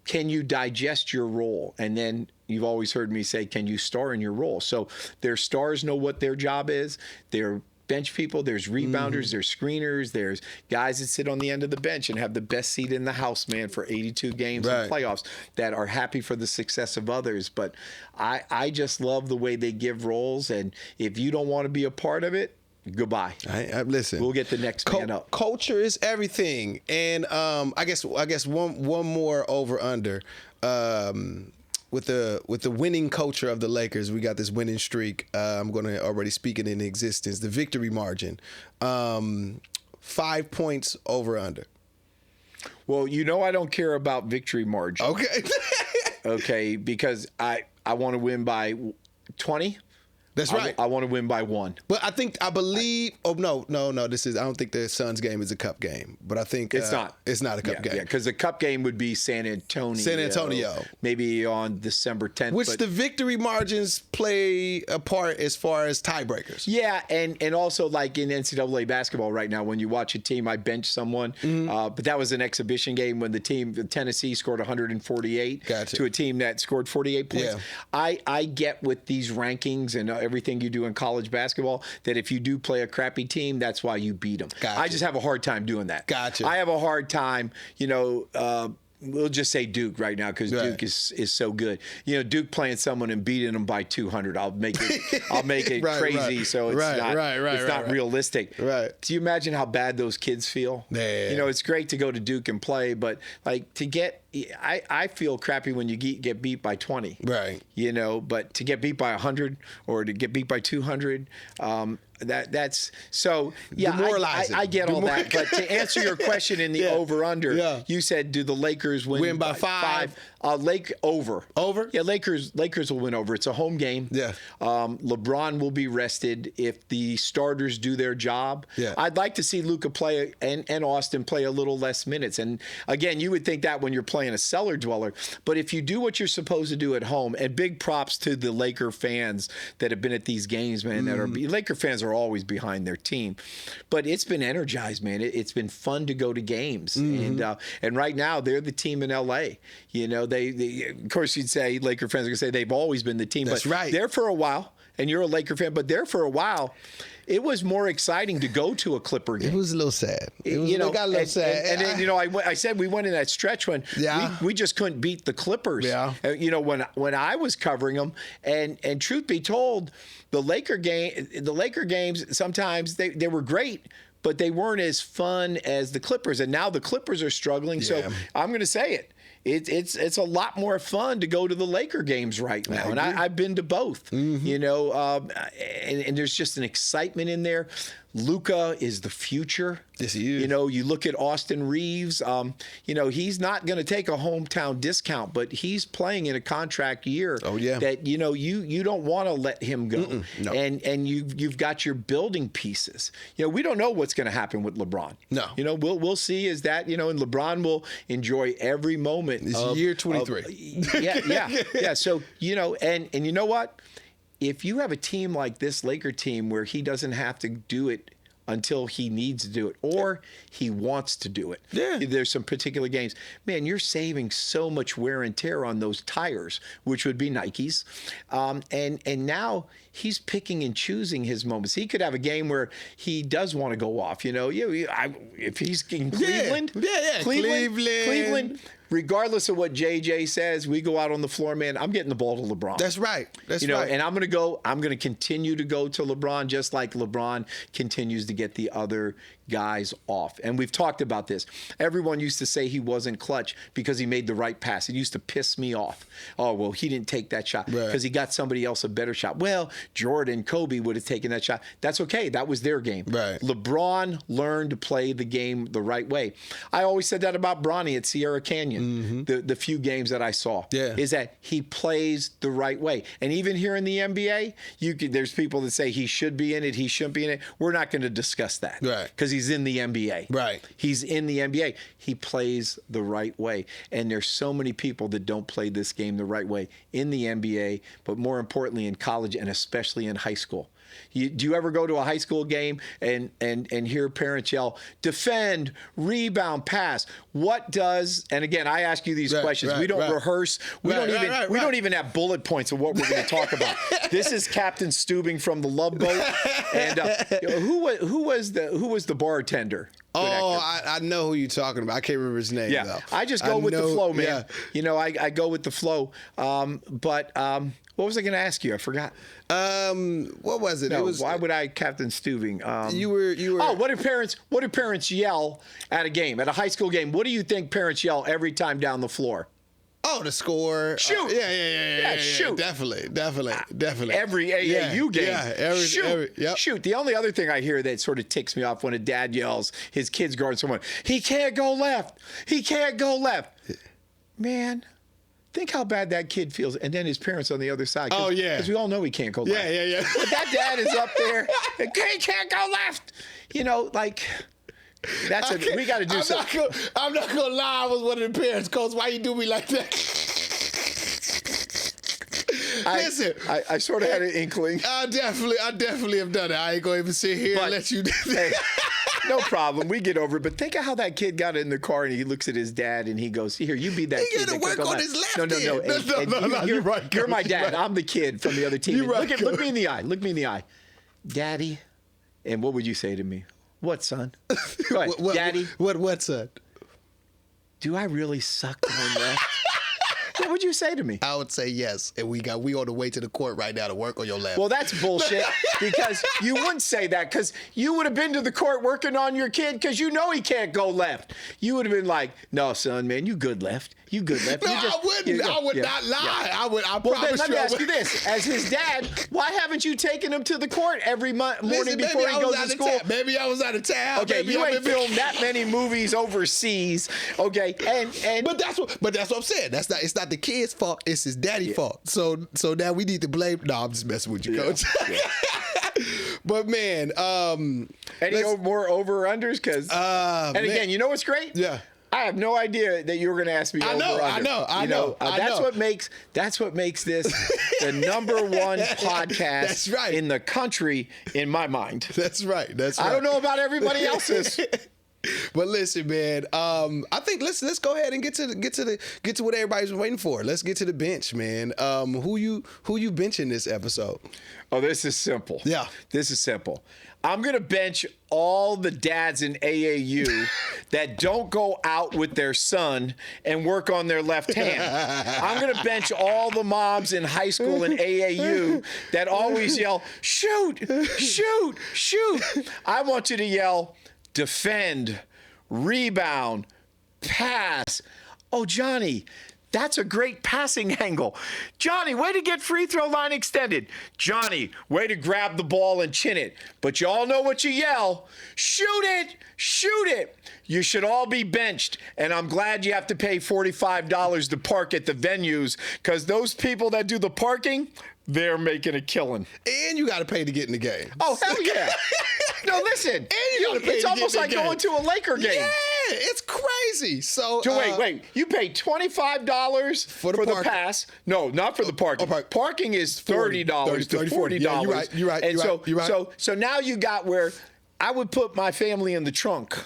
Speaker 2: can you digest your role? And then you've always heard me say, can you star in your role? So their stars know what their job is. They're bench people, there's rebounders, there's screeners, there's guys that sit on the end of the bench and have the best seat in the house, man, for 82 games in playoffs that are happy for the success of others. But I just love the way they give roles, and if you don't want to be a part of it, goodbye.
Speaker 1: Listen,
Speaker 2: we'll get the next man up.
Speaker 1: Culture is everything, and I guess one more over under. with the winning culture of the Lakers, we got this winning streak. I'm going to already speak it into existence. The victory margin, 5 points over under.
Speaker 2: Well, I don't care about victory margin.
Speaker 1: Okay.
Speaker 2: Okay, because I want to win by 20.
Speaker 1: That's right.
Speaker 2: I want to win by 1.
Speaker 1: But I believe. Oh no. This is. I don't think the Suns game is a cup game. But I think
Speaker 2: it's not.
Speaker 1: It's not a cup game.
Speaker 2: Yeah, because the cup game would be San Antonio. Maybe on December 10th.
Speaker 1: Which the victory margins play a part as far as tiebreakers.
Speaker 2: Yeah, and also like in NCAA basketball right now, when you watch a team, I bench someone, but that was an exhibition game when the Tennessee scored 148 to a team that scored 48 points. Yeah. I get with these rankings and everything you do in college basketball that if you do play a crappy team, that's why you beat them.
Speaker 1: Gotcha.
Speaker 2: I just have a hard time doing that.
Speaker 1: Gotcha.
Speaker 2: I have a hard time, we'll just say Duke right now because Duke is so good. Duke playing someone and beating them by 200. I'll make it crazy so it's not realistic.
Speaker 1: Right.
Speaker 2: Do you imagine how bad those kids feel?
Speaker 1: Yeah.
Speaker 2: It's great to go to Duke and play, but like to get I feel crappy when you get beat by 20.
Speaker 1: Right.
Speaker 2: But to get beat by 100 or to get beat by 200, that's so
Speaker 1: demoralizing.
Speaker 2: I get all that. But to answer your question in the over/under, you said, do the Lakers win
Speaker 1: by 5?
Speaker 2: Over.
Speaker 1: Over?
Speaker 2: Yeah, Lakers will win over. It's a home game.
Speaker 1: Yeah.
Speaker 2: LeBron will be rested if the starters do their job.
Speaker 1: Yeah.
Speaker 2: I'd like to see Luka play and Austin play a little less minutes. And again, you would think that when you're playing a cellar dweller, but if you do what you're supposed to do at home, and big props to the Laker fans that have been at these games, man, Laker fans are always behind their team, but it's been energized, man. It's been fun to go to games. And right now they're the team in LA. They of course you'd say Laker fans are gonna say they've always been the team.
Speaker 1: That's right.
Speaker 2: There for a while, and you're a Laker fan, but there for a while, it was more exciting to go to a Clipper game.
Speaker 1: It was a little sad.
Speaker 2: It got a little sad. And then, I said we went in that stretch when we just couldn't beat the Clippers.
Speaker 1: Yeah.
Speaker 2: When I was covering them, and truth be told, the Laker games sometimes they were great, but they weren't as fun as the Clippers. And now the Clippers are struggling. Yeah. So I'm going to say it. It's a lot more fun to go to the Laker games right now, and I've been to both. And there's just an excitement in there. Luka is the future.
Speaker 1: Yes, he is.
Speaker 2: You look at Austin Reaves. He's not going to take a hometown discount, but he's playing in a contract year.
Speaker 1: Oh yeah.
Speaker 2: That you don't want to let him go.
Speaker 1: No.
Speaker 2: And you've got your building pieces. We don't know what's going to happen with LeBron.
Speaker 1: No.
Speaker 2: We'll see. Is that and LeBron will enjoy every moment.
Speaker 1: It's year 23.
Speaker 2: Yeah. So and you know what? If you have a team like this Laker team where he doesn't have to do it until he needs to do it or he wants to do it.
Speaker 1: Yeah.
Speaker 2: There's some particular games. Man, you're saving so much wear and tear on those tires, which would be Nikes. And now he's picking and choosing his moments. He could have a game where he does want to go off. If he's in Cleveland. Cleveland. Regardless of what JJ says, we go out on the floor, man. I'm getting the ball to LeBron.
Speaker 1: That's right. That's right.
Speaker 2: And I'm going to continue to go to LeBron just like LeBron continues to get the other guys off. And we've talked about this. Everyone used to say he wasn't clutch because he made the right pass. It used to piss me off. Oh, well, he didn't take that shot because he got somebody else a better shot. Well, Jordan, Kobe would have taken that shot. That's okay. That was their game.
Speaker 1: Right.
Speaker 2: LeBron learned to play the game the right way. I always said that about Bronny at Sierra Canyon. The few games that I saw is that he plays the right way. And even here in the NBA, there's people that say he should be in it, he shouldn't be in it. We're not going to discuss that.
Speaker 1: Right.
Speaker 2: Because he's in the NBA.
Speaker 1: Right.
Speaker 2: He's in the NBA. He plays the right way. And there's so many people that don't play this game the right way in the NBA, but more importantly in college and especially in high school. Do you ever go to a high school game and hear parents yell, defend, rebound, pass? What does, and again, I ask you these questions. We don't rehearse. We don't even have bullet points of what we're going to talk about. This is Captain Stubing from the Love Boat. And who was the bartender?
Speaker 1: I know who you're talking about. I can't remember his name, though.
Speaker 2: I just go with the flow, man. I go with the flow. But what was I going to ask you? I forgot.
Speaker 1: What was it?
Speaker 2: No,
Speaker 1: it was,
Speaker 2: why would I Captain Stubing?
Speaker 1: You were.
Speaker 2: Oh, what do parents yell at a game, at a high school game? What do you think parents yell every time down the floor?
Speaker 1: Oh, the score.
Speaker 2: Shoot.
Speaker 1: Yeah.
Speaker 2: Shoot.
Speaker 1: Definitely.
Speaker 2: Every AAU game.
Speaker 1: Yeah,
Speaker 2: Shoot. Shoot. The only other thing I hear that sort of ticks me off when a dad yells, his kid's guarding someone, he can't go left. He can't go left. Man, think how bad that kid feels. And then his parents on the other side.
Speaker 1: Oh, yeah.
Speaker 2: Because we all know he can't go left.
Speaker 1: Yeah.
Speaker 2: But that dad is up there, he can't go left. You know, like... we got to do something.
Speaker 1: I'm not gonna lie. I was one of the parents. Coach, why you do me like that? Listen,
Speaker 2: I sort of had an inkling.
Speaker 1: I definitely have done it. I ain't gonna even sit here and let you.
Speaker 2: Hey, no problem. We get over it. But think of how that kid got in the car and he looks at his dad and he goes, "Here, you be that kid."
Speaker 1: He got to work on his left.
Speaker 2: No.
Speaker 1: You're right.
Speaker 2: You're my dad. I'm the kid from the other team.
Speaker 1: You're right,
Speaker 2: look me in the eye. Look me in the eye, Daddy. And what would you say to me? What, son? Go ahead. Daddy.
Speaker 1: What, son?
Speaker 2: Do I really suck going left? What would you say to me?
Speaker 1: I would say yes. And we on the way to the court right now to work on your left.
Speaker 2: Well, that's bullshit because you wouldn't say that because you would have been to the court working on your kid because you know he can't go left. You would have been like, "No, son, man, you good left. You good left."
Speaker 1: No, I wouldn't. I would not lie.
Speaker 2: Yeah.
Speaker 1: I promise
Speaker 2: well, then let me
Speaker 1: you.
Speaker 2: ask you this: as his dad, why haven't you taken him to the court every morning before he goes to school?
Speaker 1: Maybe I was out of town.
Speaker 2: Okay,
Speaker 1: maybe
Speaker 2: you ain't filmed that many movies overseas. Okay, and
Speaker 1: but that's what I'm saying. It's not the kid's fault. It's his daddy's fault. So now we need to blame. No, I'm just messing with you, Coach. Yeah. But man,
Speaker 2: any more over or unders? Because again, you know what's great?
Speaker 1: Yeah.
Speaker 2: I have no idea that you were going to ask me.
Speaker 1: I know.
Speaker 2: That's what makes this the #1 podcast in the country in my mind.
Speaker 1: That's right.
Speaker 2: I don't know about everybody else's.
Speaker 1: But listen, man. I think let's go ahead and get to what everybody's waiting for. Let's get to the bench, man. Who you benching this episode?
Speaker 2: Oh, this is simple.
Speaker 1: Yeah,
Speaker 2: this is simple. I'm going to bench all the dads in AAU that don't go out with their son and work on their left hand. I'm going to bench all the moms in high school and AAU that always yell, "Shoot, shoot, shoot." I want you to yell, "Defend, rebound, pass." Oh, Johnny, that's a great passing angle. Johnny, way to get free throw line extended. Johnny, way to grab the ball and chin it. But you all know what you yell. Shoot it, shoot it. You should all be benched. And I'm glad you have to pay $45 to park at the venues because those people that do the parking, they're making a killing.
Speaker 1: And you got to pay to get in the game.
Speaker 2: Oh, hell yeah. No, listen. It's almost like going to a Laker game.
Speaker 1: Yeah, it's crazy. So
Speaker 2: wait. You pay $25 for the pass. No, not for the parking. Parking is $30 to $40.
Speaker 1: Yeah, you're right.
Speaker 2: So now you got where I would put my family in the trunk.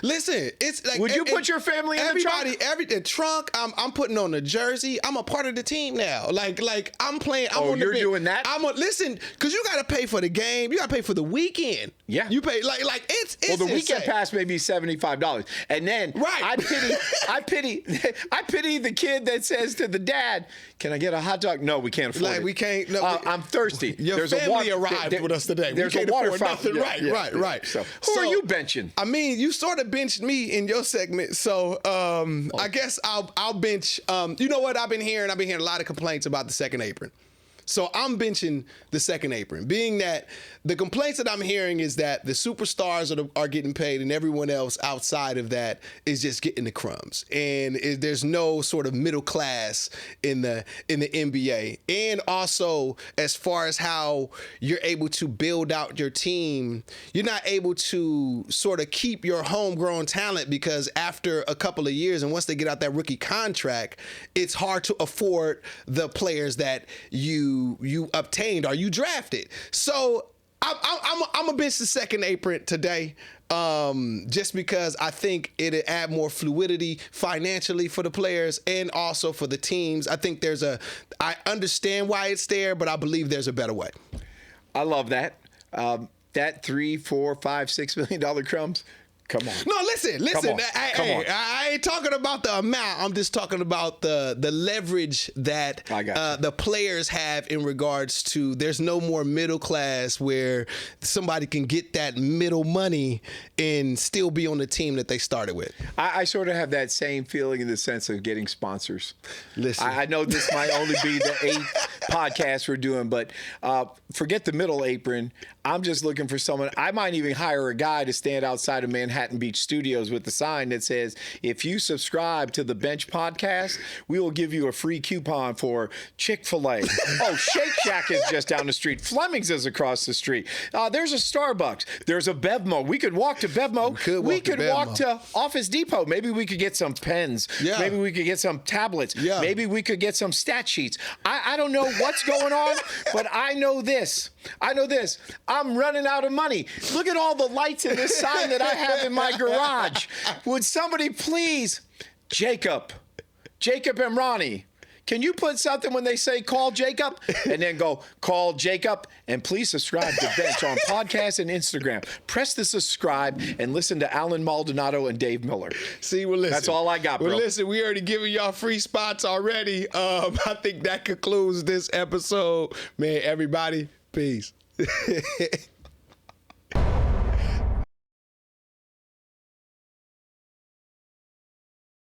Speaker 1: Listen, it's like.
Speaker 2: Would you put your family in the trunk?
Speaker 1: The trunk. I'm putting on the jersey. I'm a part of the team now. Like I'm playing.
Speaker 2: You're doing that?
Speaker 1: Listen, because you got to pay for the game. You got to pay for the weekend.
Speaker 2: Yeah.
Speaker 1: You pay like it's.
Speaker 2: Well, the
Speaker 1: insane.
Speaker 2: weekend pass may be $75, and then I pity the kid that says to the dad, "Can I get a hot dog?" No, we can't afford it.
Speaker 1: We can't. No,
Speaker 2: I'm thirsty.
Speaker 1: Your family arrived with us today.
Speaker 2: There's a water fountain.
Speaker 1: Right.
Speaker 2: So who are you benching?
Speaker 1: I mean, you sort of benched me in your segment, so I guess I'll bench. You know what I've been hearing a lot of complaints about the second apron. So I'm benching the second apron, being that the complaints that I'm hearing is that the superstars are getting paid and everyone else outside of that is just getting the crumbs. And there's no sort of middle class in the NBA. And also, as far as how you're able to build out your team, you're not able to sort of keep your homegrown talent because after a couple of years and once they get out that rookie contract, it's hard to afford the players that you obtained or you drafted. So I'm a bench the second apron today, just because I think it'd add more fluidity financially for the players and also for the teams. I think I understand why it's there, but I believe there's a better way.
Speaker 2: I love that. That $3, $4, $5, $6 million crumbs Come on.
Speaker 1: No, listen.
Speaker 2: Come on.
Speaker 1: I ain't talking about the amount. I'm just talking about the leverage that the players have in regards to there's no more middle class where somebody can get that middle money and still be on the team that they started with.
Speaker 2: I sort of have that same feeling in the sense of getting sponsors.
Speaker 1: Listen.
Speaker 2: I know this might only be the 8th podcast we're doing, but forget the middle apron. I'm just looking for someone. I might even hire a guy to stand outside of Manhattan Beach Studios with the sign that says, if you subscribe to the Bench Podcast, we will give you a free coupon for Chick-fil-A. Oh, Shake Shack is just down the street. Fleming's is across the street. There's a Starbucks. There's a Bevmo. We could walk to Bevmo. We could walk to Office Depot. Maybe we could get some pens. Yeah. Maybe we could get some tablets. Yeah. Maybe we could get some stat sheets. I don't know what's going on, but I know this. I'm running out of money. Look at all the lights in this sign that I have in my garage. Would somebody please, Jacob and Ronnie, can you put something when they say call Jacob and then go call Jacob and please subscribe to Bench on podcast and Instagram. Press the subscribe and listen to Alan Maldonado and Dave Miller.
Speaker 1: See, well, listen.
Speaker 2: That's all I got, bro.
Speaker 1: Well, listen, we already giving y'all free spots already. I think that concludes this episode. Man, everybody, peace.